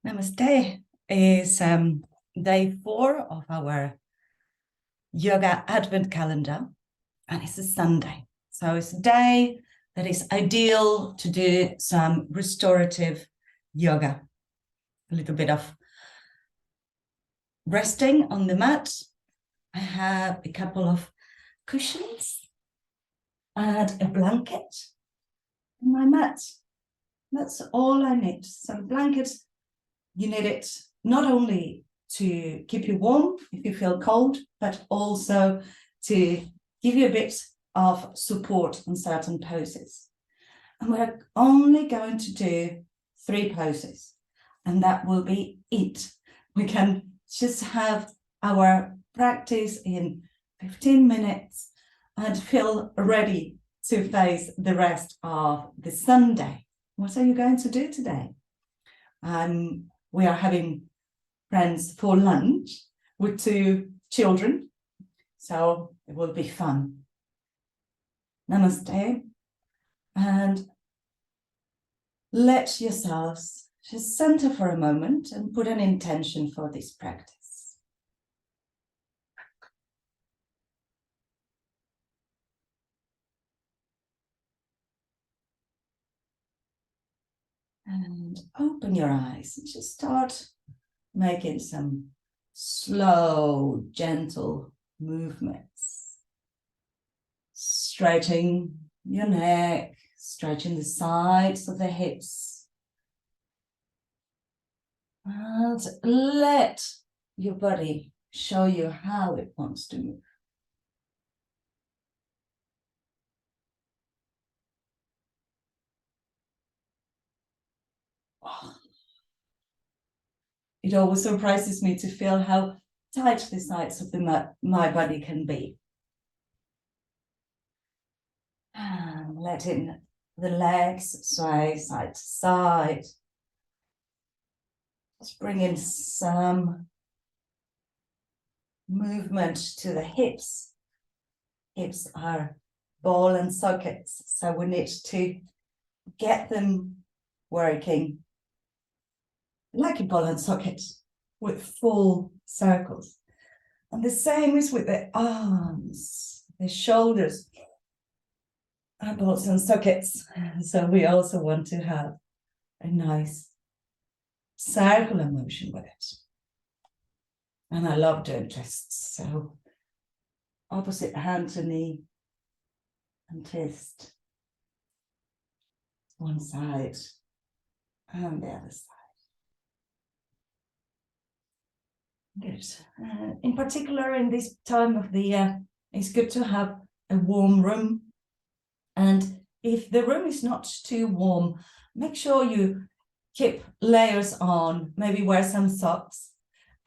Namaste is day 4 of our yoga advent calendar, and it's a Sunday. So it's a day that is ideal to do some restorative yoga, a little bit of resting on the mat. I have a couple of cushions and a blanket on my mat. That's all I need. Some blankets. You need it not only to keep you warm if you feel cold, but also to give you a bit of support on certain poses. And we're only going to do 3 poses, and that will be it. We can just have our practice in 15 minutes and feel ready to face the rest of the Sunday. What are you going to do today? We are having friends for lunch with 2 children, so it will be fun. Namaste, and let yourselves just center for a moment and put an intention for this practice. And open your eyes and just start making some slow, gentle movements. Stretching your neck, stretching the sides of the hips. And let your body show you how it wants to move. It always surprises me to feel how tight the sides of my body can be. And letting the legs sway side to side. Just bring in some movement to the hips. Hips are ball and sockets, so we need to get them working like a ball and socket with full circles. And the same is with the arms, the shoulders are balls and sockets. So we also want to have a nice circular motion with it. And I love doing twists. So opposite hand to knee and twist. One side and the other side. Good. In particular, in this time of the year, it's good to have a warm room. And if the room is not too warm, make sure you keep layers on, maybe wear some socks,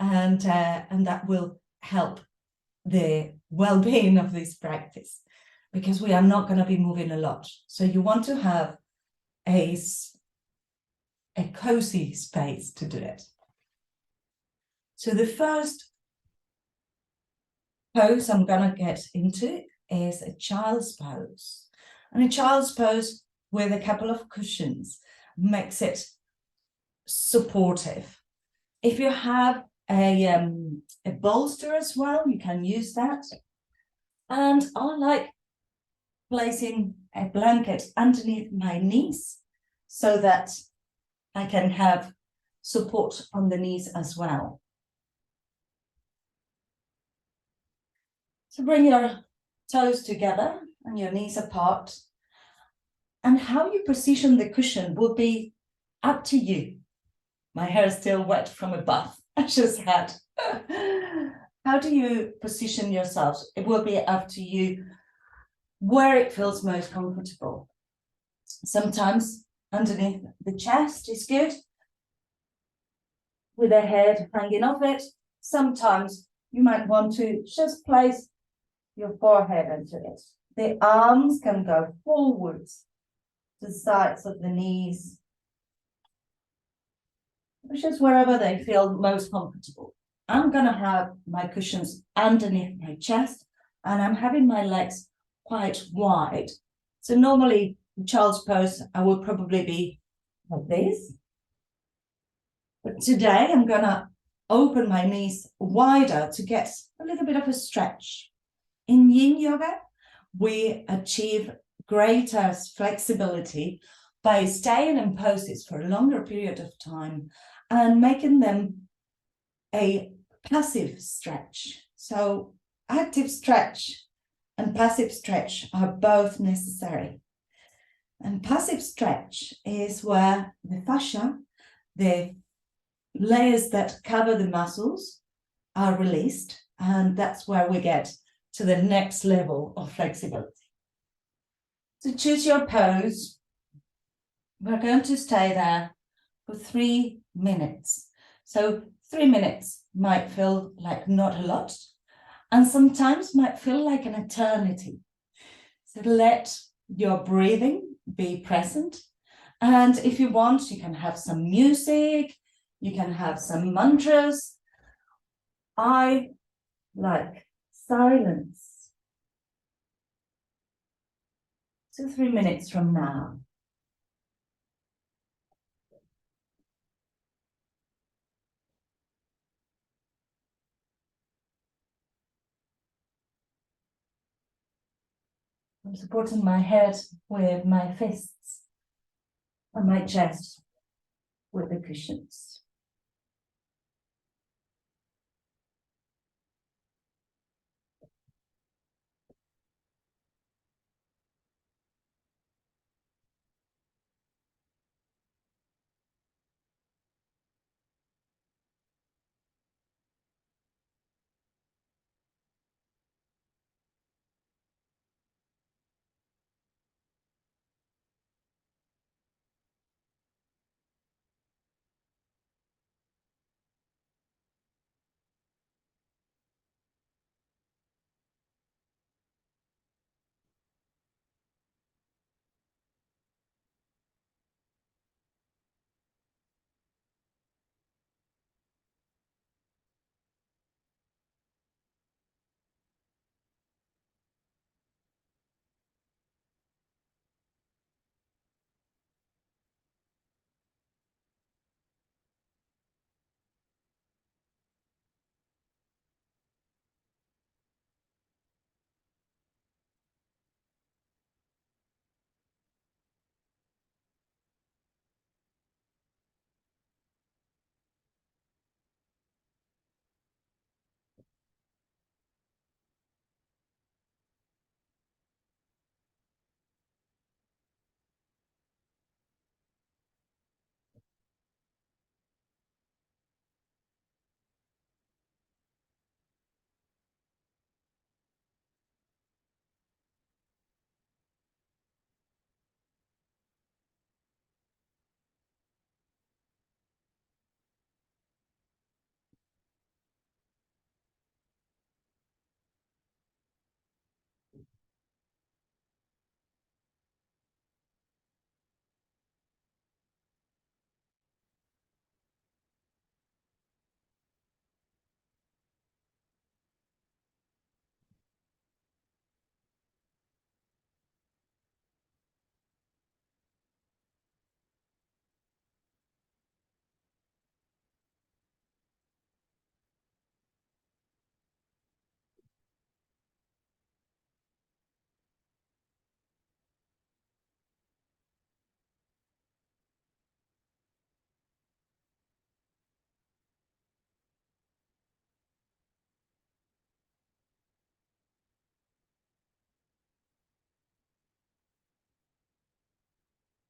and that will help the well-being of this practice, because we are not going to be moving a lot. So you want to have a cozy space to do it. So the first pose I'm going to get into is a child's pose. And a child's pose with a couple of cushions makes it supportive. If you have a bolster as well, you can use that. And I like placing a blanket underneath my knees so that I can have support on the knees as well. So bring your toes together and your knees apart. And how you position the cushion will be up to you. My hair is still wet from a bath I just had. How do you position yourselves? It will be up to you where it feels most comfortable. Sometimes underneath the chest is good, with the head hanging off it. Sometimes you might want to just place your forehead into it. The arms can go forwards to the sides of the knees, just wherever they feel most comfortable. I'm going to have my cushions underneath my chest, and I'm having my legs quite wide. So normally in child's pose, I will probably be like this, But today I'm gonna open my knees wider to get a little bit of a stretch. In Yin Yoga, we achieve greater flexibility by staying in poses for a longer period of time and making them a passive stretch. So active stretch and passive stretch are both necessary. And passive stretch is where the fascia, the layers that cover the muscles, are released, and that's where we get to the next level of flexibility. So choose your pose. We're going to stay there for 3 minutes. So 3 minutes might feel like not a lot, and sometimes might feel like an eternity. So let your breathing be present. And if you want, you can have some music, you can have some mantras. I like silence. So 3 minutes from now. I'm supporting my head with my fists and my chest with the cushions.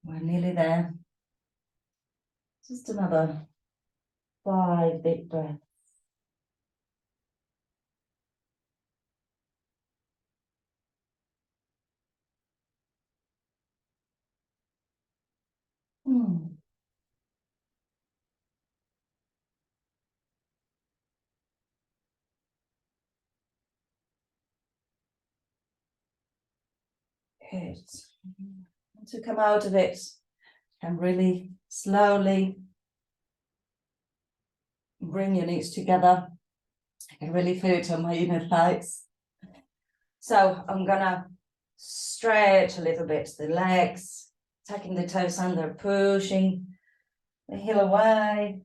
We're nearly there. Just another 5 deep breaths. Good. To come out of it, and really slowly bring your knees together. I can really feel it on my inner thighs. So I'm gonna stretch a little bit the legs, taking the toes under, pushing the heel away,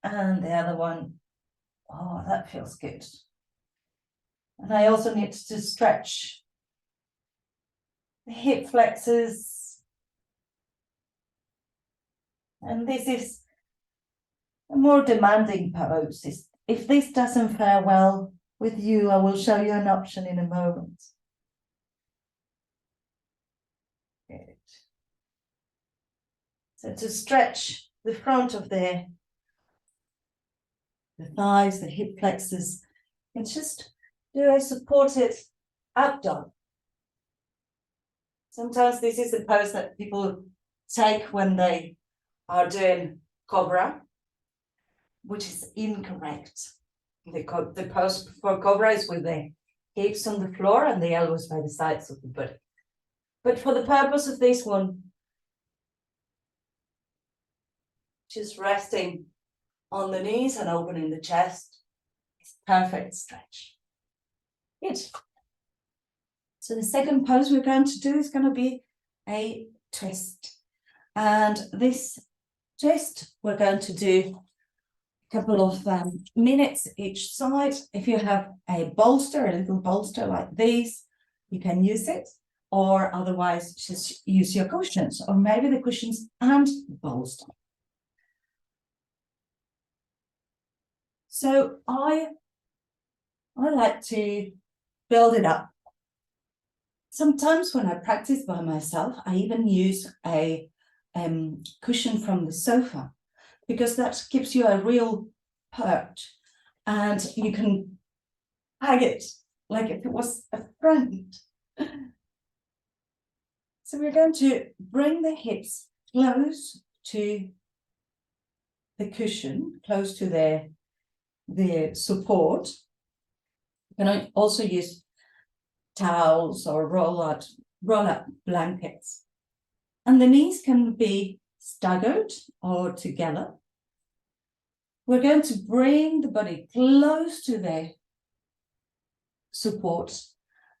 And the other one, oh, that feels good. And I also need to stretch the hip flexors. And this is a more demanding pose. If this doesn't fare well with you, I will show you an option in a moment. Good. So to stretch the front of the thighs, the hip flexors, and just do a supported up dog. Sometimes this is the pose that people take when they are doing cobra, which is incorrect. The pose for cobra is with the hips on the floor and the elbows by the sides of the body. But for the purpose of this one, just resting on the knees and opening the chest. It's perfect stretch. Good. So the second pose we're going to do is going to be a twist. And this twist, we're going to do a couple of minutes each side. If you have a bolster, a little bolster like this, you can use it. Or otherwise, just use your cushions, or maybe the cushions and bolster. So I like to build it up. Sometimes when I practice by myself, I even use a cushion from the sofa, because that gives you a real perch, and you can hug it like if it was a friend. So we're going to bring the hips close to the cushion, close to the support. You can also use towels or roll up blankets. And the knees can be staggered or together. We're going to bring the body close to the support,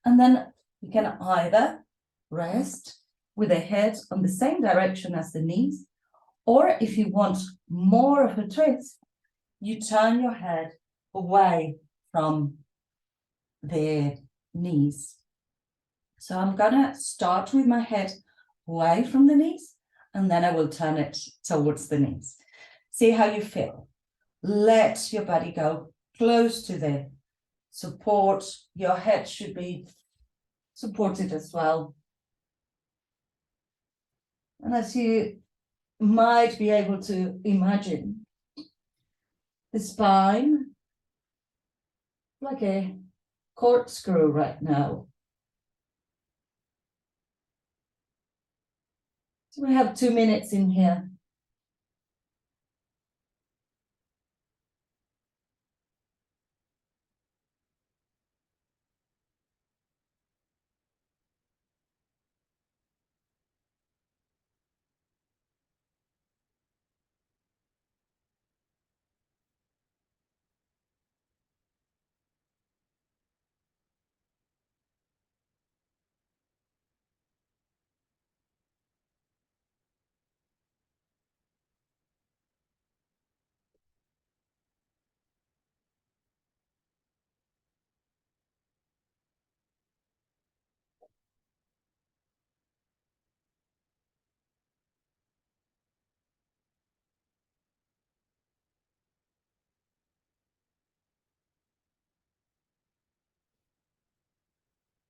and then you can either rest with the head on the same direction as the knees, or if you want more of a twist, you turn your head away from the knees. So I'm gonna start with my head away from the knees, and then I will turn it towards the knees. See how you feel. Let your body go close to the support. Your head should be supported as well. And as you might be able to imagine, the spine like a corkscrew right now. So we have 2 minutes in here.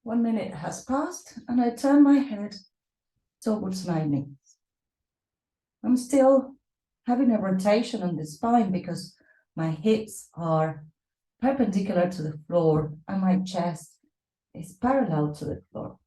One minute has passed, and I turn my head towards my knees. I'm still having a rotation on the spine because my hips are perpendicular to the floor and my chest is parallel to the floor.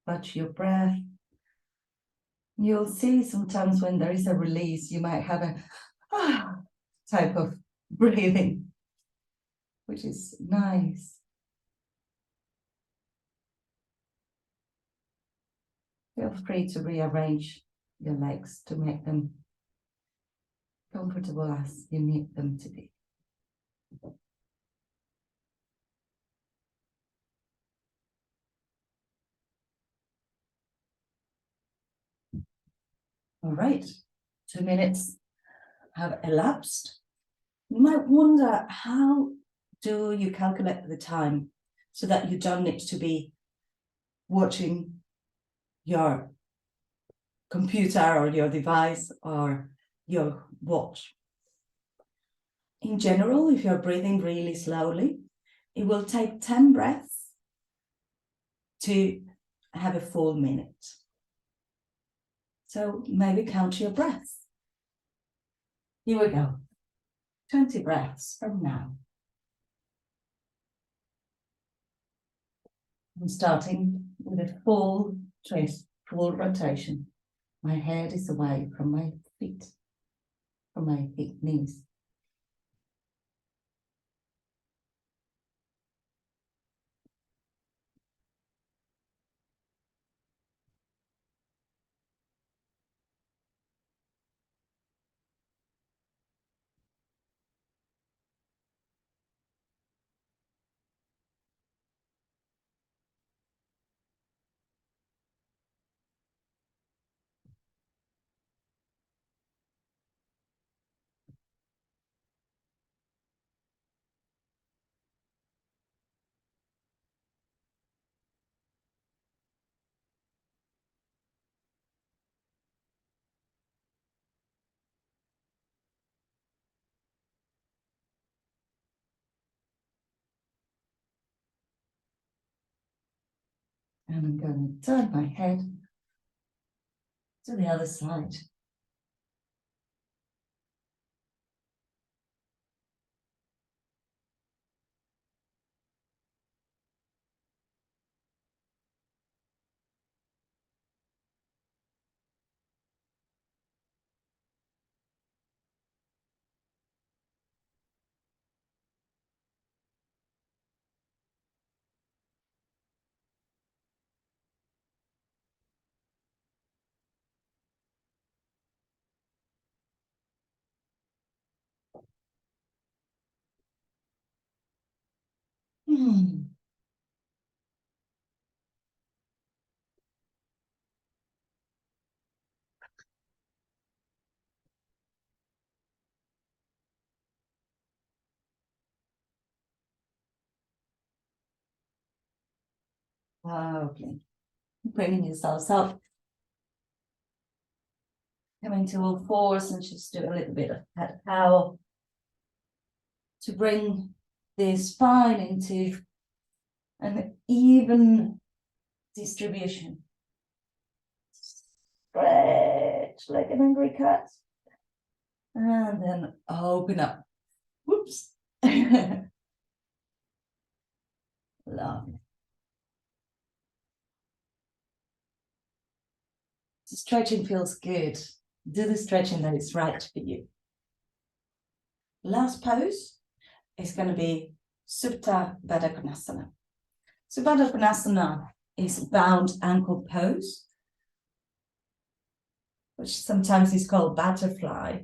Watch your breath. You'll see sometimes when there is a release, you might have a type of breathing, which is nice. Feel free to rearrange your legs to make them comfortable as you need them to be. All right, 2 minutes have elapsed. You might wonder, how do you calculate the time so that you don't need to be watching your computer or your device or your watch? In general, if you're breathing really slowly, it will take 10 breaths to have a full minute. So maybe count your breaths. Here we go. 20 breaths from now. I'm starting with a full twist, full rotation. My head is away from my feet, knees. And I'm going to turn my head to the other side. Okay, bringing yourselves up, coming to all fours, and just do a little bit of cat cow to bring the spine into an even distribution. Stretch like an angry cat, and then open up. Whoops. Lovely. So stretching feels good. Do the stretching that is right for you. Last pose is going to be Supta Baddha Konasana. So Baddha Konasana is bound ankle pose, which sometimes is called butterfly.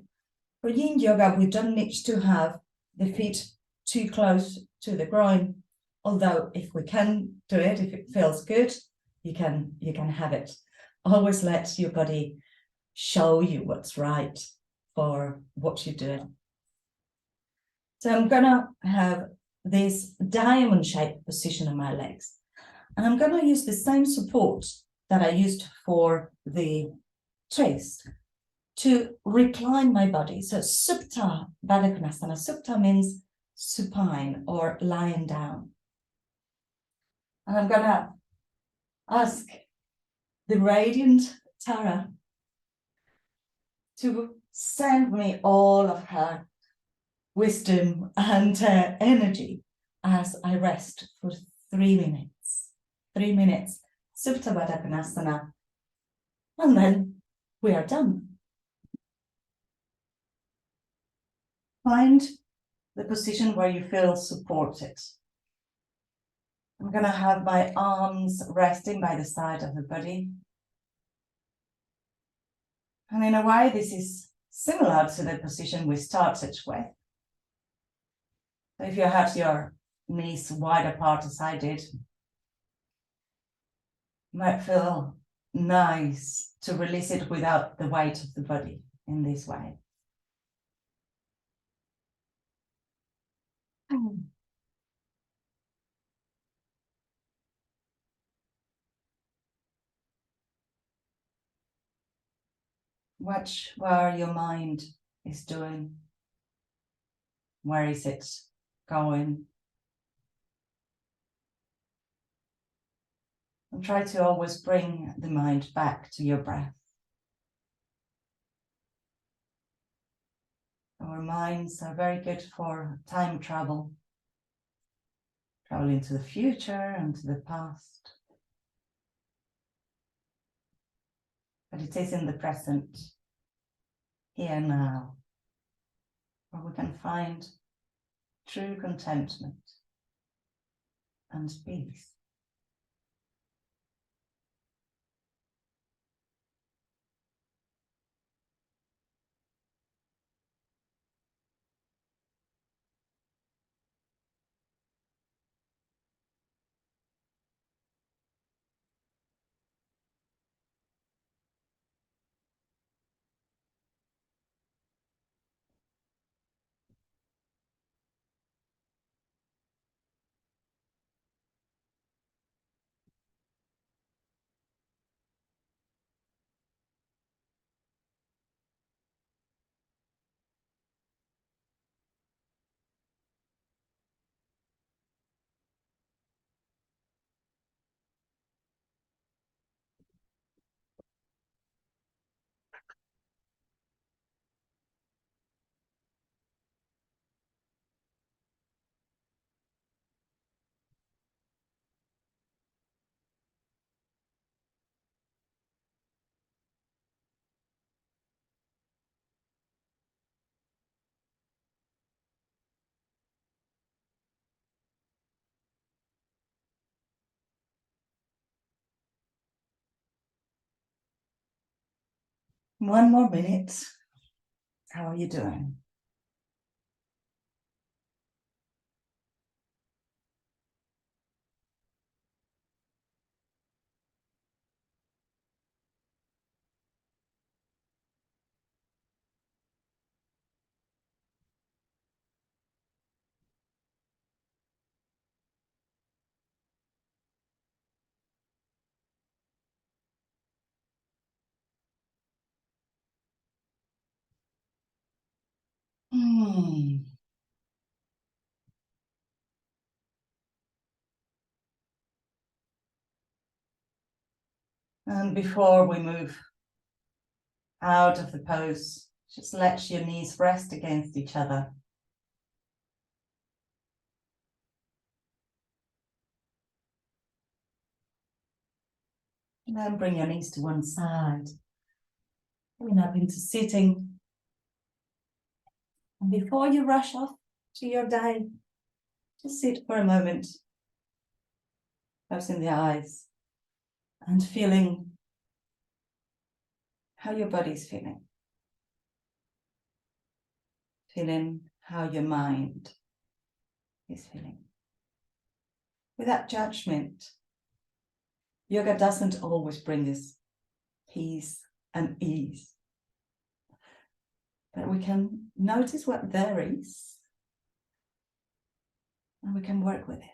For Yin Yoga, we don't need to have the feet too close to the groin, although if we can do it, if it feels good, you can have it. Always let your body show you what's right for what you're doing. So I'm gonna have this diamond-shaped position on my legs, and I'm gonna use the same support that I used for the twist to recline my body. So Supta Baddha Konasana. Supta means supine or lying down. And I'm gonna ask the radiant Tara to send me all of her wisdom and energy as I rest for 3 minutes. 3 minutes, Supta Baddha Konasana, and then we are done. Find the position where you feel supported. I'm going to have my arms resting by the side of the body. And in a way, this is similar to the position we started with. So if you have your knees wide apart as I did, you might feel nice to release it without the weight of the body in this way. Watch where your mind is doing. Where is it going? And try to always bring the mind back to your breath. Our minds are very good for time travel. Travel into the future and to the past. But it is in the present, here now, where we can find true contentment and peace. One more minute. How are you doing? And before we move out of the pose, just let your knees rest against each other. And then bring your knees to one side. Coming up into sitting. And before you rush off to your day, just sit for a moment, closing the eyes and feeling how your body's feeling. Feeling how your mind is feeling. Without judgment. Yoga doesn't always bring us peace and ease. But we can notice what there is and we can work with it.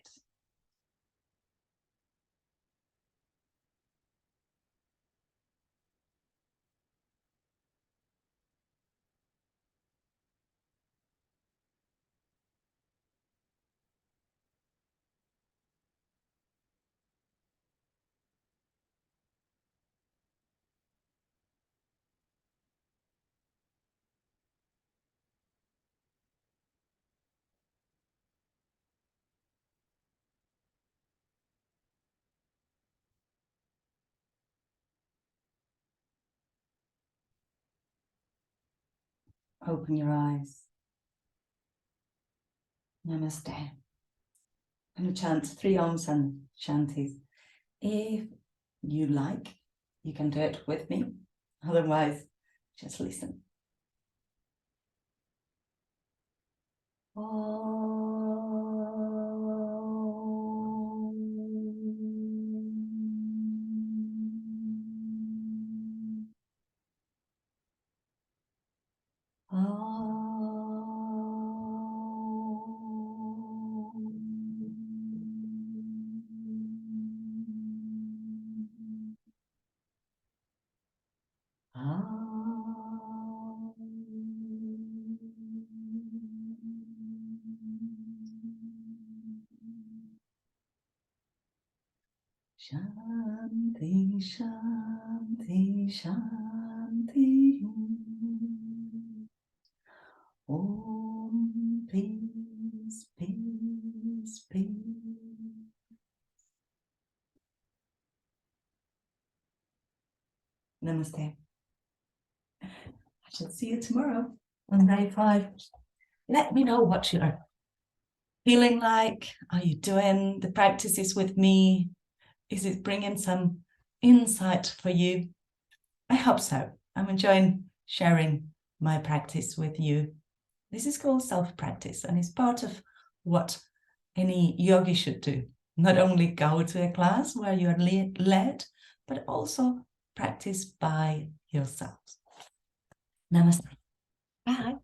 Open your eyes. Namaste. I'm going to chant 3 Oms and Shantis. If you like, you can do it with me. Otherwise, just listen. Shanti, Shanti, Shanti. Om, peace, peace, peace. Namaste. I shall see you tomorrow on day 5. Let me know what you're feeling like. Are you doing the practices with me? Is it bringing some insight for you? I hope so. I'm enjoying sharing my practice with you. This is called self-practice, and it's part of what any yogi should do. Not only go to a class where you're led, but also practice by yourself. Namaste. Bye.